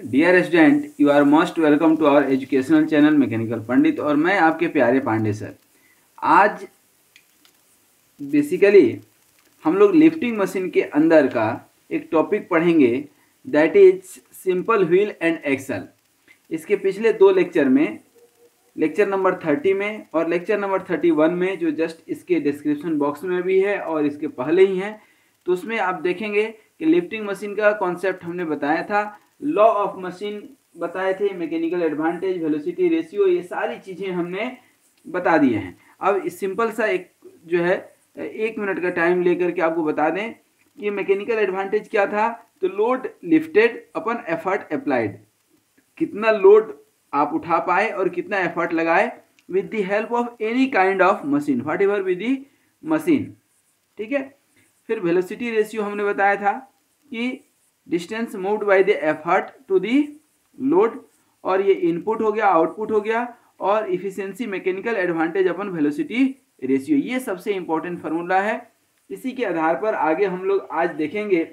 Dear student, you are most welcome to our educational channel mechanical Pandit. और मैं आपके प्यारे पांडे सर। आज बेसिकली हम लोग लिफ्टिंग मशीन के अंदर का एक टॉपिक पढ़ेंगे, that is simple wheel and axle. इसके पिछले दो लेक्चर में, लेक्चर नंबर 30 में और लेक्चर नंबर 31 में, जो जस्ट इसके डिस्क्रिप्शन बॉक्स में भी है और इसके पहले ही है, तो उसमें आप देखेंगे कि लिफ्टिंग मशीन का कॉन्सेप्ट हमने बताया था, लॉ ऑफ मशीन बताए थे, मैकेनिकल एडवांटेज, वेलोसिटी रेशियो, ये सारी चीज़ें हमने बता दिए हैं। अब इस सिंपल सा एक जो है 1 मिनट का टाइम लेकर के आपको बता दें कि मैकेनिकल एडवांटेज क्या था। तो load lifted upon effort applied, कितना लोड आप उठा पाए और कितना एफर्ट लगाए with the help of any kind of machine, whatever with the machine. ठीक है। फिर वेलोसिटी रेशियो हमने बताया था कि distance moved by the effort to the load, और ये इनपुट हो गया, आउटपुट हो गया, और efficiency mechanical advantage upon velocity ratio, ये सबसे इंपॉर्टेंट फार्मूला है। इसी के आधार पर आगे हम लोग आज देखेंगे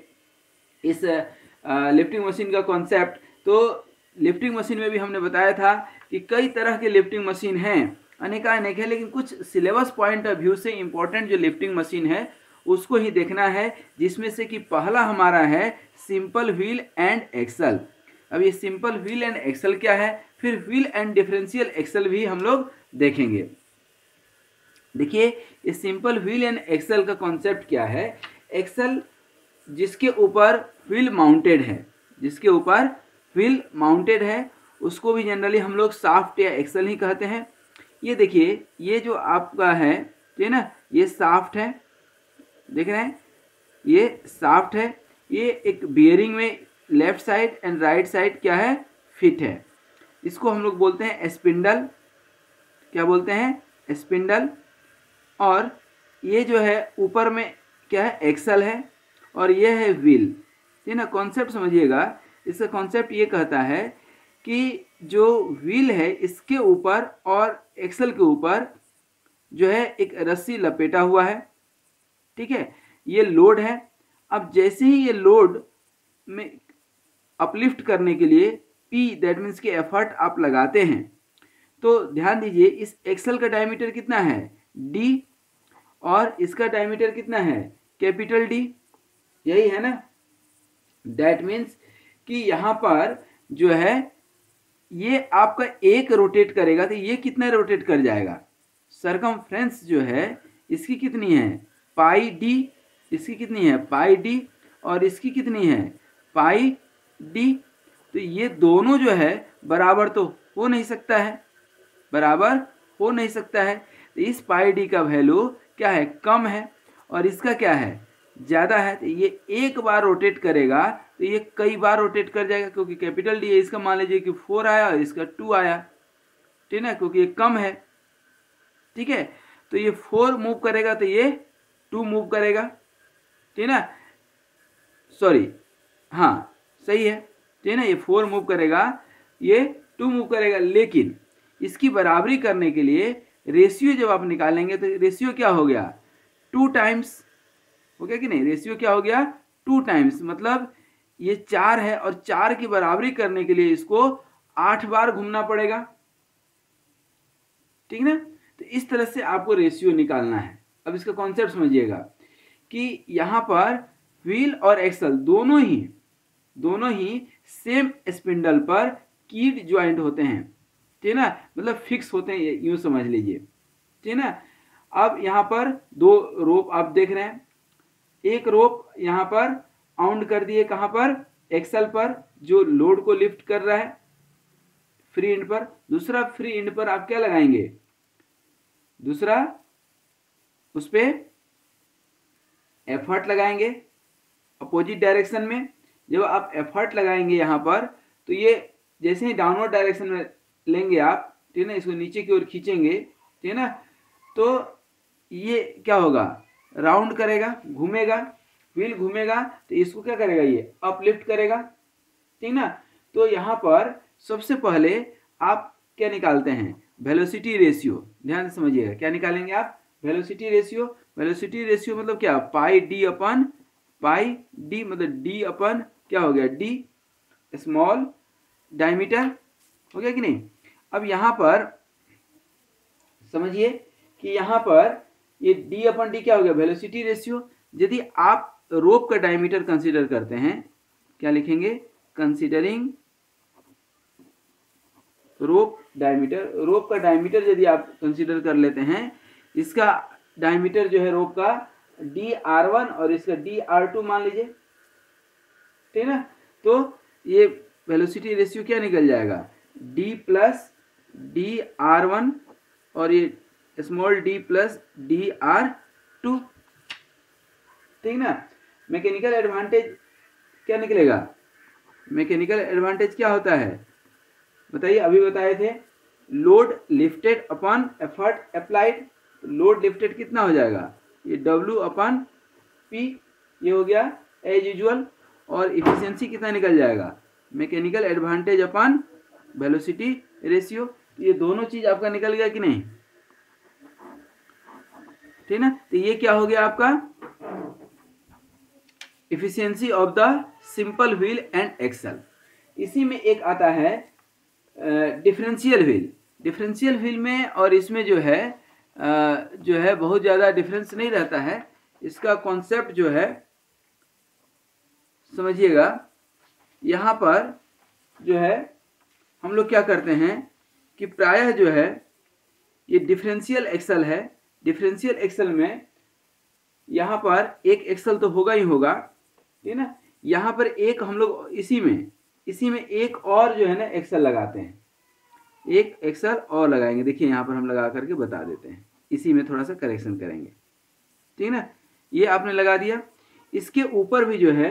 इस लिफ्टिंग मशीन का कॉन्सेप्ट। तो लिफ्टिंग मशीन में भी हमने बताया था कि कई तरह के लिफ्टिंग मशीन हैं, अनेक है, लेकिन कुछ सिलेबस पॉइंट ऑफ व्यू से इंपॉर्टेंट जो लिफ्टिंग मशीन है उसको ही देखना है, जिसमें से कि पहला हमारा है सिंपल व्हील एंड एक्सल। अब ये सिंपल व्हील एंड एक्सल क्या है, फिर व्हील एंड डिफरेंशियल एक्सल भी हम लोग देखेंगे। देखिए, ये सिंपल व्हील एंड एक्सल का कॉन्सेप्ट क्या है। एक्सल जिसके ऊपर व्हील माउंटेड है, जिसके ऊपर व्हील माउंटेड है, उसको भी जनरली हम लोग शाफ्ट या एक्सल ही कहते हैं। ये देखिए, ये जो आपका है, ठीक है ना, ये शाफ्ट है, देख रहे हैं, ये शाफ्ट है। ये एक बियरिंग में left side and right side क्या है, फिट है। इसको हम लोग बोलते हैं स्पिंडल, क्या बोलते हैं, स्पिंडल। और ये जो है ऊपर में क्या है, एक्सल है, और ये है व्हील। ठीक है ना। कॉन्सेप्ट समझिएगा, इसका कॉन्सेप्ट ये कहता है कि जो व्हील है इसके ऊपर और एक्सल के ऊपर जो है एक रस्सी लपेटा हुआ है। ठीक है, ये लोड है। अब जैसे ही ये लोड में अपलिफ्ट करने के लिए P, दैट मीन्स के एफर्ट आप लगाते हैं, तो ध्यान दीजिए इस एक्सल का डायमीटर कितना है, D, और इसका डायमीटर कितना है, कैपिटल D, यही है ना। दैट मीन्स कि यहाँ पर जो है ये आपका एक रोटेट करेगा तो ये कितना रोटेट कर जाएगा, सरकमफ्रेंस जो है इसकी कितनी है, पाई डी, इसकी कितनी है, पाई डी, और इसकी कितनी है, पाई डी। तो ये दोनों जो है बराबर तो हो नहीं सकता है, बराबर हो नहीं सकता है। तो इस पाई डी का वैल्यू क्या है, कम है, और इसका क्या है, ज़्यादा है। तो ये एक बार रोटेट करेगा तो ये कई बार रोटेट कर जाएगा, क्योंकि कैपिटल डी है, इसका मान लीजिए कि 4 आया और इसका 2 आया, ठीक है ना, क्योंकि ये कम है। ठीक है, तो ये 4 मूव करेगा तो ये 2 मूव करेगा, ठीक है ना, सॉरी, हाँ सही है, ठीक है ना, ये 4 मूव करेगा, ये 2 मूव करेगा। लेकिन इसकी बराबरी करने के लिए रेशियो जब आप निकालेंगे तो रेशियो क्या हो गया, 2 टाइम्स हो गया कि नहीं, रेशियो क्या हो गया, 2 टाइम्स। मतलब ये 4 है और 4 की बराबरी करने के लिए इसको 8 बार घूमना पड़ेगा, ठीक है ना। तो इस तरह से आपको रेशियो निकालना है। अब इसका कॉन्सेप्ट समझिएगा कि यहाँ पर व्हील और एक्सल दोनों ही सेम स्पिंडल पर कीड ज्वाइंट होते हैं, ठीक है ना, मतलब फिक्स होते हैं, यूं समझ लीजिए, ठीक है ना। अब यहाँ पर 2 रोप आप देख रहे हैं, एक रोप यहाँ पर आउंड कर दिए, कहाँ पर, एक्सल पर, जो लोड को लिफ्ट कर रहा है, फ्री एंड पर। दूसरा फ्री एंड पर आप क्या लगाएंगे, दूसरा उस पे एफर्ट लगाएंगे अपोजिट डायरेक्शन में। जब आप एफर्ट लगाएंगे यहाँ पर, तो ये जैसे ही डाउनवर्ड डायरेक्शन में लेंगे आप, ठीक है ना, इसको नीचे की ओर खींचेंगे, ठीक है ना, तो ये क्या होगा, राउंड करेगा, घूमेगा, व्हील घूमेगा, तो इसको क्या करेगा, ये अपलिफ्ट करेगा, ठीक ना। तो यहाँ पर सबसे पहले आप क्या निकालते हैं, वेलोसिटी रेशियो। ध्यान से समझिएगा, क्या निकालेंगे आप, वेलोसिटी रेशियो। वेलोसिटी रेशियो मतलब क्या, पाई डी अपन पाई डी, मतलब डी अपन क्या हो गया, डी स्मॉल डायमीटर, हो गया कि नहीं। अब यहाँ पर समझिए कि यहाँ पर ये d अपन डी क्या हो गया, वेलोसिटी रेशियो। यदि आप रोप का डायमीटर कंसीडर करते हैं, क्या लिखेंगे, कंसीडरिंग रोप डायमीटर। रोप का डायमीटर यदि आप कंसीडर कर लेते हैं, इसका डायमीटर जो है रोप का dr1 और इसका dr2 मान लीजिए, ठीक है ना। तो ये वेलोसिटी रेशियो क्या निकल जाएगा, d प्लस dr1 और ये स्मॉल d प्लस dr2, ठीक ना। मैकेनिकल एडवांटेज क्या निकलेगा, मैकेनिकल एडवांटेज क्या होता है बताइए, अभी बताए थे, load lifted upon effort applied. Load lifted कितना हो जाएगा, ये W अपॉन P, ये हो गया एज यूजुअल। और इफिशियंसी कितना निकल जाएगा, mechanical advantage upon velocity ratio. ये दोनों चीज आपका निकल गया कि नहीं, ठीक ना। तो ये क्या हो गया आपका, efficiency of the simple wheel and axle. इसी में एक आता है डिफरेंशियल व्हील। डिफरेंशियल व्हील में और इसमें जो है बहुत ज़्यादा डिफरेंस नहीं रहता है। इसका कॉन्सेप्ट जो है समझिएगा, यहाँ पर जो है हम लोग क्या करते हैं कि प्रायः जो है ये डिफरेंशियल एक्सल है। डिफरेंशियल एक्सल में यहाँ पर एक एक्सल तो होगा ही होगा, ठीक ना। यहाँ पर एक हम लोग इसी में एक और जो है ना एक्सल लगाते हैं, एक एक्सल और लगाएंगे। देखिए यहाँ पर हम लगा करके बता देते हैं, इसी में थोड़ा सा करेक्शन करेंगे, ठीक ना। ये आपने लगा दिया। इसके ऊपर भी जो है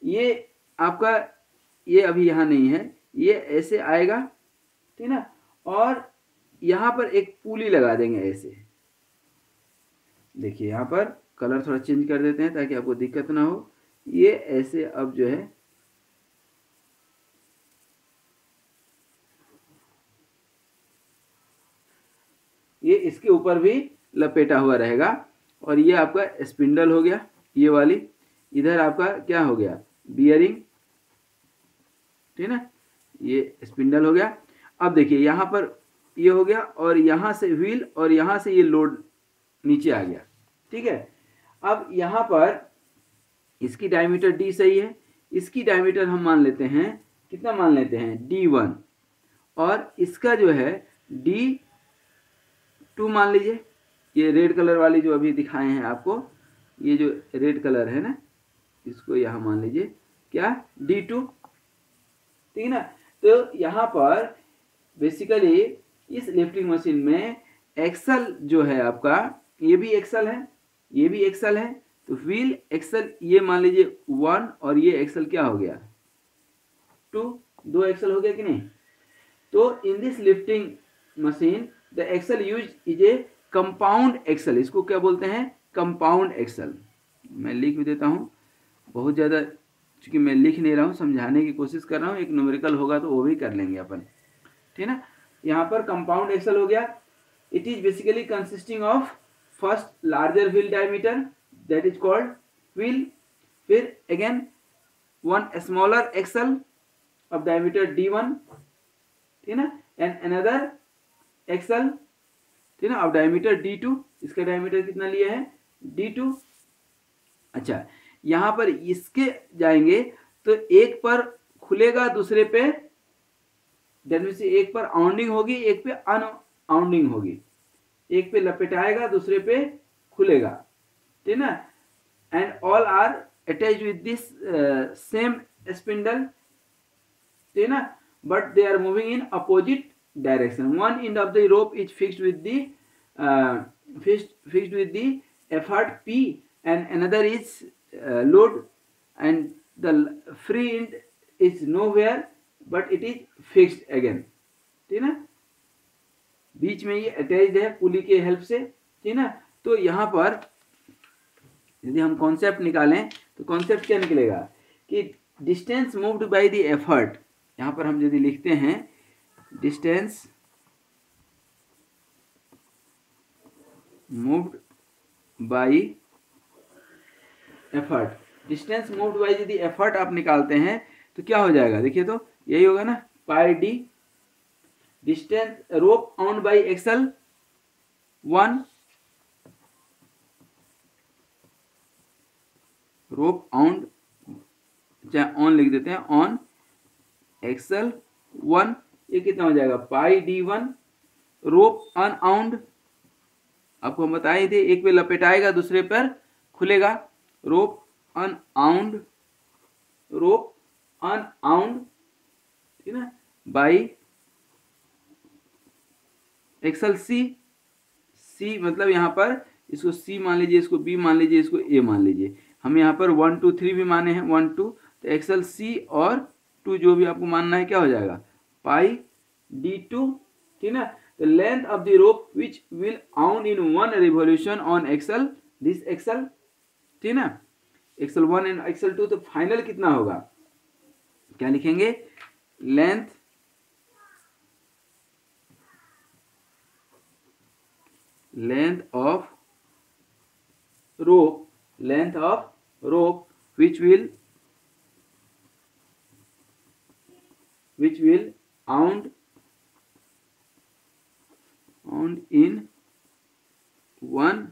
ये आपका, ये अभी यहाँ नहीं है, ये ऐसे आएगा, ठीक ना। और यहाँ पर एक पुली लगा देंगे ऐसे। देखिए यहाँ पर कलर थोड़ा चेंज कर देते हैं ताकि आपको दिक्कत ना हो। ये ऐसे अब जो है ये इसके ऊपर भी लपेटा हुआ रहेगा। और ये आपका स्पिंडल हो गया, ये वाली। इधर आपका क्या हो गया, बियरिंग, ठीक ना। ये स्पिंडल हो गया। अब देखिए यहाँ पर ये हो गया और यहाँ से व्हील और यहाँ से ये लोड नीचे आ गया, ठीक है। अब यहाँ पर इसकी डायमीटर d सही है, इसकी डायमीटर हम मान लेते हैं, कितना मान लेते हैं, d1, और इसका जो है d2 मान लीजिए। ये रेड कलर वाली जो अभी दिखाए हैं आपको, ये जो रेड कलर है ना, इसको यहाँ मान लीजिए क्या, d2, ठीक है ना। तो यहाँ पर बेसिकली इस लिफ्टिंग मशीन में एक्सल जो है आपका, ये भी एक्सल है, ये भी एक्सल है। तो व्हील एक्सल ये मान लीजिए 1 और ये एक्सल क्या हो गया 2, 2 एक्सल हो गया कि नहीं। तो in this lifting machine the axle use is a compound axle. इसको क्या बोलते हैं, कंपाउंड एक्सल। मैं लिख भी देता हूँ, बहुत ज़्यादा चूँकि मैं लिख नहीं रहा हूँ, समझाने की कोशिश कर रहा हूँ। एक न्यूमेरिकल होगा तो वो भी कर लेंगे अपन, ठीक है ना। यहाँ पर कंपाउंड एक्सल हो गया। It is basically consisting of first larger wheel diameter that is called wheel, फिर again one smaller axle of diameter d1, ठीक है ना, एंड अनदर एक्सल, ठीक है ना, ऑफ डायमीटर d2। इसका डायमीटर कितना लिया है, d2। अच्छा, यहाँ पर इसके जाएंगे तो एक पर खुलेगा, दूसरे पे एक पर आउंडिंग होगी, एक पे अनआउंडिंग होगी। एक पे लपेटाएगा, दूसरे पे खुलेगा, ठीक है ना। And all are attached with this same spindle, ठीक है ना, but they are moving in opposite direction. One end of the rope is fixed with the effort P and another is load, and the free end is nowhere but it is fixed again, ठीक है ना। बीच में ये attached है पुली के help से, ठीक है ना। तो यहाँ पर यदि हम कॉन्सेप्ट निकालें तो कॉन्सेप्ट क्या निकलेगा कि distance moved by the effort. यहाँ पर हम यदि लिखते हैं distance moved bye effort, distance moved bye यदि एफर्ट आप निकालते हैं तो क्या हो जाएगा, देखिए तो यही होगा ना, pi D, distance rope round by axle 1, rope round चाहे ऑन लिख देते हैं, ऑन एक्सल 1, ये कितना हो जाएगा पाई D1, रोप अनआउंड आपको हम बताए थे, एक पे लपेटाएगा दूसरे पर खुलेगा, रोप अनआउंड, रोप अनआउंड, ठीक है, बाई एक्सल सी, सी मतलब यहाँ पर इसको सी मान लीजिए, इसको बी मान लीजिए, इसको ए मान लीजिए, हम यहाँ पर 1 2 3 भी माने हैं, 1 2, तो एक्सल सी और 2 जो भी आपको मानना है क्या हो जाएगा पाई D2, ठीक ना। the length of the rope which will wound in one revolution on axle, this axle, ठीक ना, एक्सल 1 एंड एक्सल 2, तो फाइनल कितना होगा, क्या लिखेंगे, length of rope, length of rope which will wound in one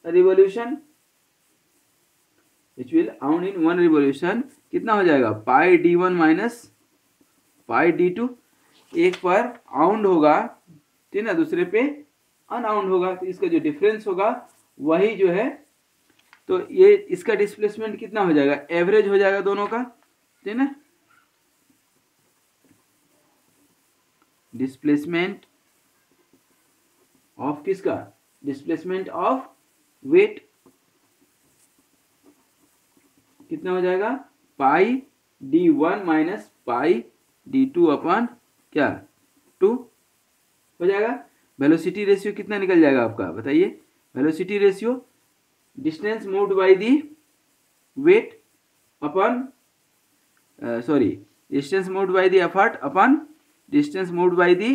revolution, which will wound in one revolution, कितना हो जाएगा पाई D1 माइनस पाई D2, एक पर आउंड होगा, ठीक ना, दूसरे पे अनआउंड होगा, तो इसका जो डिफरेंस होगा वही जो है, तो ये इसका डिस्प्लेसमेंट कितना हो जाएगा, एवरेज हो जाएगा दोनों का, ठीक ना, डिस्प्लेसमेंट ऑफ किसका, डिस्प्लेसमेंट ऑफ वेट कितना हो जाएगा पाई D1 minus pi D2 upon क्या 2 हो जाएगा। वेलोसिटी रेशियो कितना निकल जाएगा आपका बताइए, velocity ratio distance moved by the weight upon distance moved by the effort upon distance moved by the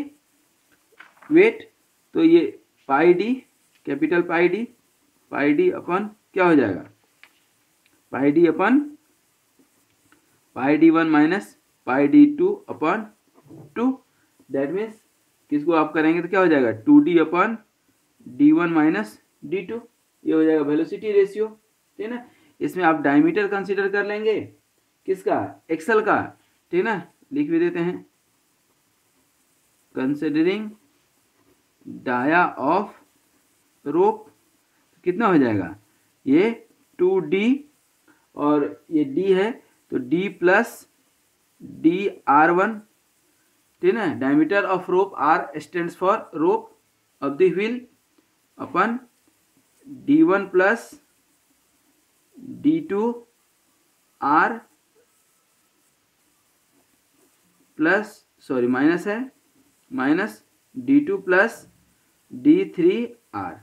weight, तो ये pi D, capital pi D upon क्या हो जाएगा pi D upon pi D1 minus pi D2 upon 2, that means किसको आप करेंगे तो क्या हो जाएगा 2D upon D1 minus D2, ये हो जाएगा वेलोसिटी रेशियो, ठीक ना। इसमें आप डायमीटर कंसीडर कर लेंगे किसका, एक्सल का, ठीक ना, लिख भी देते हैं, कंसिडरिंग डाया ऑफ रोप कितना हो जाएगा ये 2D और ये D है तो D प्लस DR1, ठीक है, diameter of rope R stands for rope of the wheel upon D1 plus D2 R plus minus है minus D2 plus D3 R,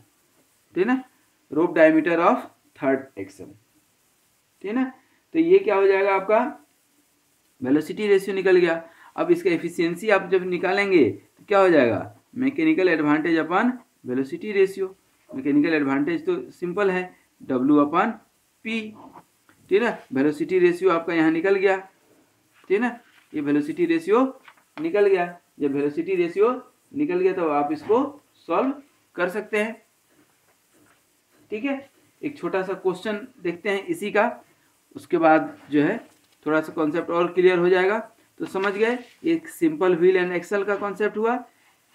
ठीक है, rope diameter of third axle, ठीक है। तो ये क्या हो जाएगा आपका वेलोसिटी रेशियो निकल गया। अब इसका एफिशिएंसी आप जब निकालेंगे तो क्या हो जाएगा mechanical advantage upon velocity ratio, mechanical advantage तो सिंपल है W अपन P, ठीक है, वेलोसिटी रेशियो आपका यहाँ निकल गया, ठीक है, ये वेलोसिटी रेशियो निकल गया। जब वेलोसिटी रेशियो निकल गया तो आप इसको सॉल्व कर सकते हैं, ठीक है। एक छोटा सा क्वेश्चन देखते हैं इसी का, उसके बाद जो है थोड़ा सा कॉन्सेप्ट और क्लियर हो जाएगा। तो समझ गए एक सिंपल व्हील एंड एक्सल का कॉन्सेप्ट हुआ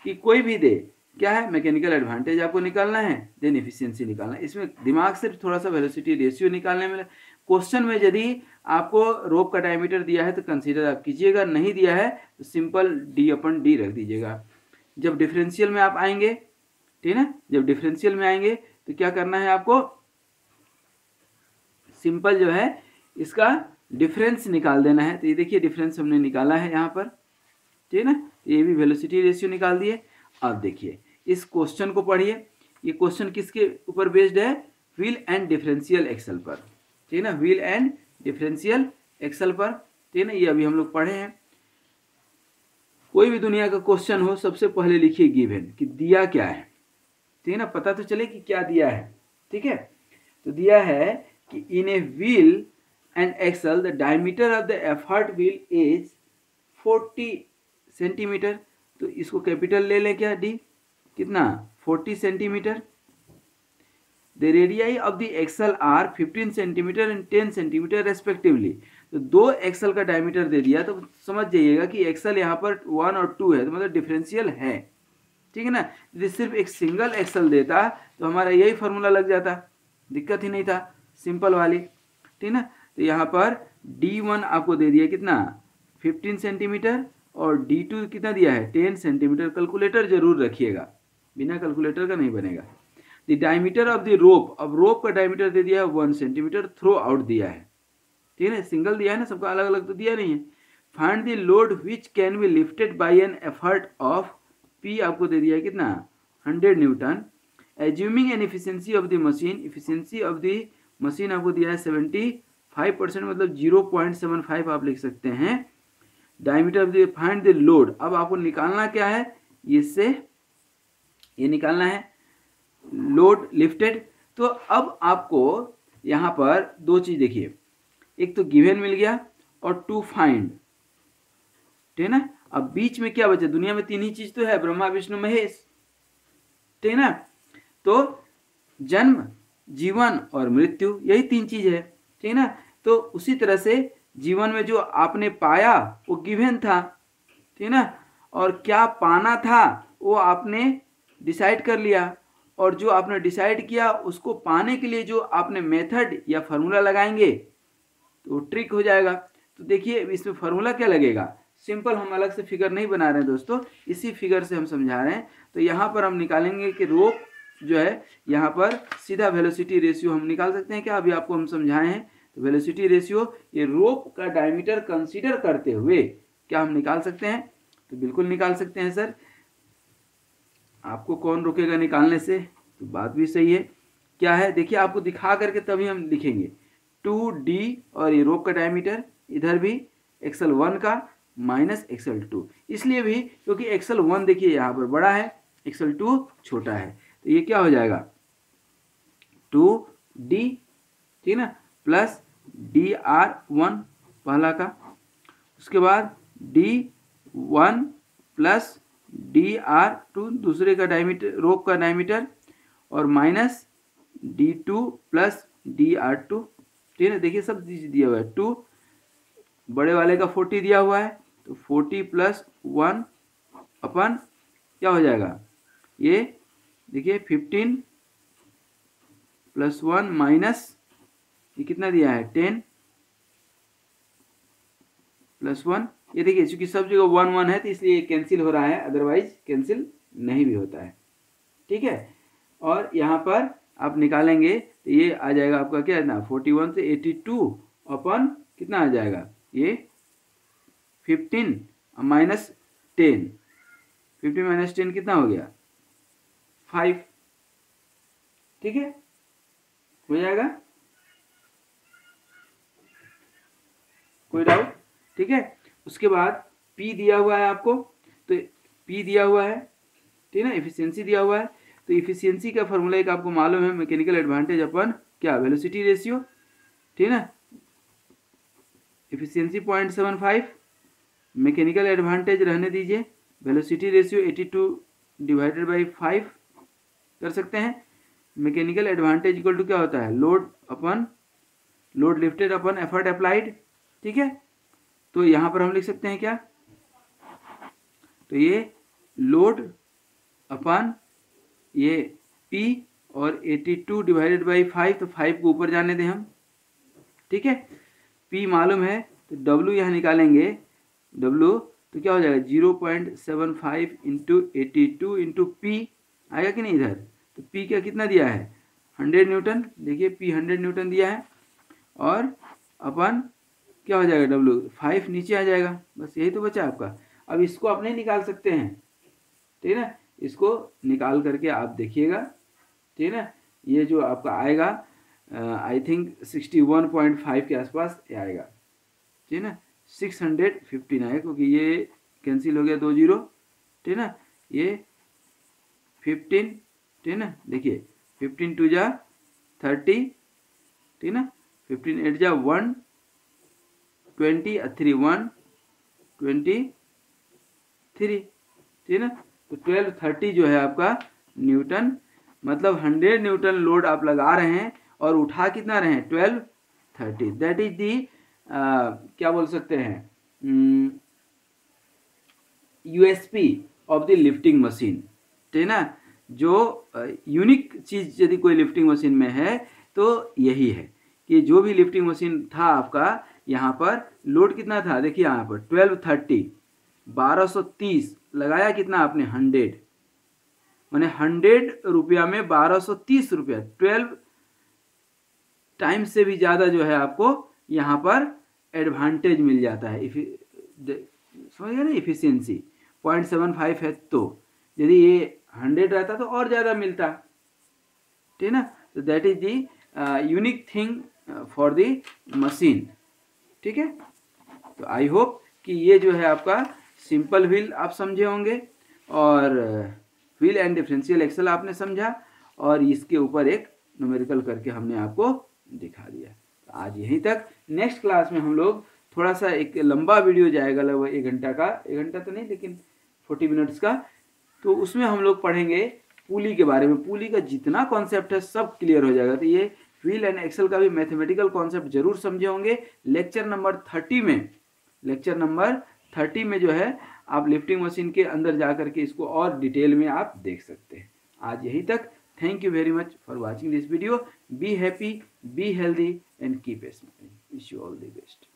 कि कोई भी दे क्या है मैकेनिकल एडवांटेज आपको निकालना है, देन एफिशिएंसी निकालना है। इसमें दिमाग से थोड़ा सा वेलोसिटी रेशियो निकालने में, क्वेश्चन में यदि आपको रोप का डायमीटर दिया है तो कंसीडर आप कीजिएगा, नहीं दिया है तो सिंपल D अपन D रख दीजिएगा। जब डिफरेंशियल में आप आएंगे, ठीक है, जब डिफरेंशियल में आएंगे तो क्या करना है आपको, सिंपल जो है इसका डिफरेंस निकाल देना है। तो ये देखिए डिफरेंस हमने निकाला है यहाँ पर, ठीक है ना, ये भी वेलोसिटी रेशियो निकाल दिए। अब देखिए इस क्वेश्चन को पढ़िए, ये क्वेश्चन किसके ऊपर बेस्ड है, व्हील एंड डिफरेंशियल एक्सल पर, ठीक है ना, व्हील एंड डिफरेंशियल एक्सल पर, ठीक है ना, ये अभी हम लोग पढ़े हैं। कोई भी दुनिया का क्वेश्चन हो सबसे पहले लिखिए गिवन कि दिया क्या है, ठीक है ना, पता तो चले कि क्या दिया है, ठीक है। तो दिया है कि in a wheel and axle, the diameter of the effort wheel is 40 centimetre. तो इसको कैपिटल ले लें क्या, डी कितना 40 centimetre. The radii of the axle are 15 centimetre and 10 centimetre respectively. तो दो एक्सल का डायमीटर दे दिया तो समझ जाइएगा कि एक्सल यहाँ पर 1 और 2 है, तो मतलब डिफरेंशियल है, ठीक है ना। यदि सिर्फ एक सिंगल एक्सल देता तो हमारा यही फार्मूला लग जाता, दिक्कत ही नहीं था, सिंपल वाली, ठीक ना। तो यहाँ पर D1 आपको दे दिया कितना 15 सेंटीमीटर और D2 कितना दिया है 10 सेंटीमीटर। कैलकुलेटर जरूर रखिएगा, बिना कैलकुलेटर का नहीं बनेगा। द डायमीटर ऑफ द रोप, अब रोप का डायमीटर दे दिया है 1 सेंटीमीटर, थ्रो आउट दिया है, ठीक है ना, सिंगल दिया है ना, सबका अलग अलग तो दिया नहीं है। Find the load which can be lifted by an effort of P आपको दे दिया है कितना 100 newton. Assuming an efficiency of the machine, efficiency of the machine आपको दिया है 75%, मतलब 0.75 आप लिख सकते हैं। Diameter of the, find the load, अब आपको निकालना क्या है, इससे ये निकालना है लोड लिफ्टेड। तो अब आपको यहाँ पर दो चीज देखिए, एक तो गिवन मिल गया और टू फाइंड, ठीक है ना। अब बीच में क्या बचा, दुनिया में तीन ही चीज तो है, ब्रह्मा विष्णु महेश, ठीक है ना। तो जन्म, जीवन और मृत्यु, यही तीन चीज है, ठीक है ना। तो उसी तरह से जीवन में जो आपने पाया वो गिवन था, ठीक है ना, और क्या पाना था वो आपने डिसाइड कर लिया, और जो आपने डिसाइड किया उसको पाने के लिए जो आपने मेथड या फार्मूला लगाएंगे तो ट्रिक हो जाएगा। तो देखिए इसमें फार्मूला क्या लगेगा, सिंपल, हम अलग से फिगर नहीं बना रहे हैं दोस्तों, इसी फिगर से हम समझा रहे हैं। तो यहाँ पर हम निकालेंगे कि रोप जो है, यहाँ पर सीधा वेलोसिटी रेशियो हम निकाल सकते हैं क्या, अभी आपको हम समझाए हैं। तो वेलोसिटी रेशियो ये रोप का डायमीटर कंसीडर करते हुए क्या हम निकाल सकते हैं, तो बिल्कुल निकाल सकते हैं सर, आपको कौन रोकेगा निकालने से, तो बात भी सही है। क्या है देखिए, आपको दिखा करके तभी हम लिखेंगे 2D, और ये रोप का डायमीटर इधर भी एक्सल 1 का माइनस एक्सल 2, इसलिए भी क्योंकि एक्सल 1 देखिए यहाँ पर बड़ा है, एक्सल 2 छोटा है, तो ये क्या हो जाएगा 2D, ठीक है ना, प्लस DR1 पहला का, उसके बाद D1 प्लस DR2 दूसरे का डायमीटर, रोप का डायमीटर, और माइनस D2 प्लस DR2, ठीक है ना। देखिए सब दिया हुआ है, 2 बड़े वाले का 40 दिया हुआ है, तो 40 प्लस 1 अपन क्या हो जाएगा, ये देखिए 15 प्लस 1 माइनस ये कितना दिया है 10 प्लस 1, ये देखिए चूंकि सब जगह 1 1 है तो इसलिए कैंसिल हो रहा है, अदरवाइज कैंसिल नहीं भी होता है, ठीक है। और यहाँ पर आप निकालेंगे तो ये आ जाएगा आपका क्या है ना 41 से 82 अपन कितना आ जाएगा, ये 15 माइनस 10, 15 माइनस 10 कितना हो गया 5, ठीक है, हो जाएगा, कोई डाउट, ठीक है। उसके बाद P दिया हुआ है आपको, तो P दिया हुआ है, ठीक है ना, इफिशियंसी दिया हुआ है, तो इफिशियंसी का फॉर्मूला एक आपको मालूम है, मैकेनिकल एडवांटेज अपन क्या वेलोसिटी रेशियो, ठीक है ना, इफिशियंसी 0.75, मैकेनिकल एडवांटेज रहने दीजिए, वेलोसिटी रेशियो 82 डिवाइडेड बाई 5 कर सकते हैं। मैकेनिकल एडवांटेज इक्वल टू क्या होता है, लोड अपन load lifted upon effort applied, ठीक है। तो यहाँ पर हम लिख सकते हैं क्या, तो ये लोड अपन ये P और 82 डिवाइडेड बाई 5, तो 5 को ऊपर जाने दें हम, ठीक है। P मालूम है तो W यहाँ निकालेंगे, W तो क्या हो जाएगा 0.75 इंटू 82 इंटू P आएगा कि नहीं इधर, तो P क्या कितना दिया है 100 न्यूटन, देखिए P 100 न्यूटन दिया है, और अपन क्या हो जाएगा W 5 नीचे आ जाएगा, बस यही तो बचा आपका। अब इसको आप नहीं निकाल सकते हैं, ठीक है ना, इसको निकाल करके आप देखिएगा, ठीक है ना, ये जो आपका आएगा आई थिंक 61.5 के आसपास आएगा, ठीक है ना, 615 आएगा, क्योंकि ये कैंसिल हो गया 2 0, ठीक है ना, ये 15, ठीक है ना, देखिए 15 2 जा 30, ठीक है ना, 15 8 जा 1 20 3 1 23, ठीक है ना। तो 1230 जो है आपका न्यूटन, मतलब 100 न्यूटन लोड आप लगा रहे हैं और उठा कितना रहे हैं 1230। दैट इज दी क्या बोल सकते हैं, USP of the lifting machine, ठीक है ना। जो यूनिक चीज यदि कोई लिफ्टिंग मशीन में है तो यही है कि जो भी लिफ्टिंग मशीन था आपका, यहाँ पर लोड कितना था, देखिए यहाँ पर 1230, 1230 लगाया कितना आपने 100, मैंने 100 रुपया में 1230 रुपया, 12 टाइम से भी ज़्यादा जो है आपको यहाँ पर एडवांटेज मिल जाता है। समझ गए ना, इफिशियंसी 0.75 है, तो यदि ये 100 रहता तो और ज़्यादा मिलता, ठीक है ना। तो that is the unique thing for the machine, ठीक है। तो आई होप कि ये जो है आपका सिंपल व्हील आप समझे होंगे और व्हील एंड डिफरेंशियल एक्सल आपने समझा, और इसके ऊपर एक न्यूमेरिकल करके हमने आपको दिखा दिया। तो आज यहीं तक। नेक्स्ट क्लास में हम लोग थोड़ा सा एक लंबा वीडियो जाएगा, लगभग 1 घंटा का, 1 घंटा तो नहीं लेकिन 40 मिनट्स का। तो उसमें हम लोग पढ़ेंगे पुली के बारे में। पुली का जितना कॉन्सेप्ट है सब क्लियर हो जाएगा। तो ये व्हील एंड एक्सल का भी मैथमेटिकल कॉन्सेप्ट जरूर समझे होंगे। लेक्चर नंबर 30 में जो है आप लिफ्टिंग मशीन के अंदर जा करके इसको और डिटेल में आप देख सकते हैं। आज यहीं तक। Thank you very much for watching this video. Be happy, be healthy and keep smiling. Wish you all the best.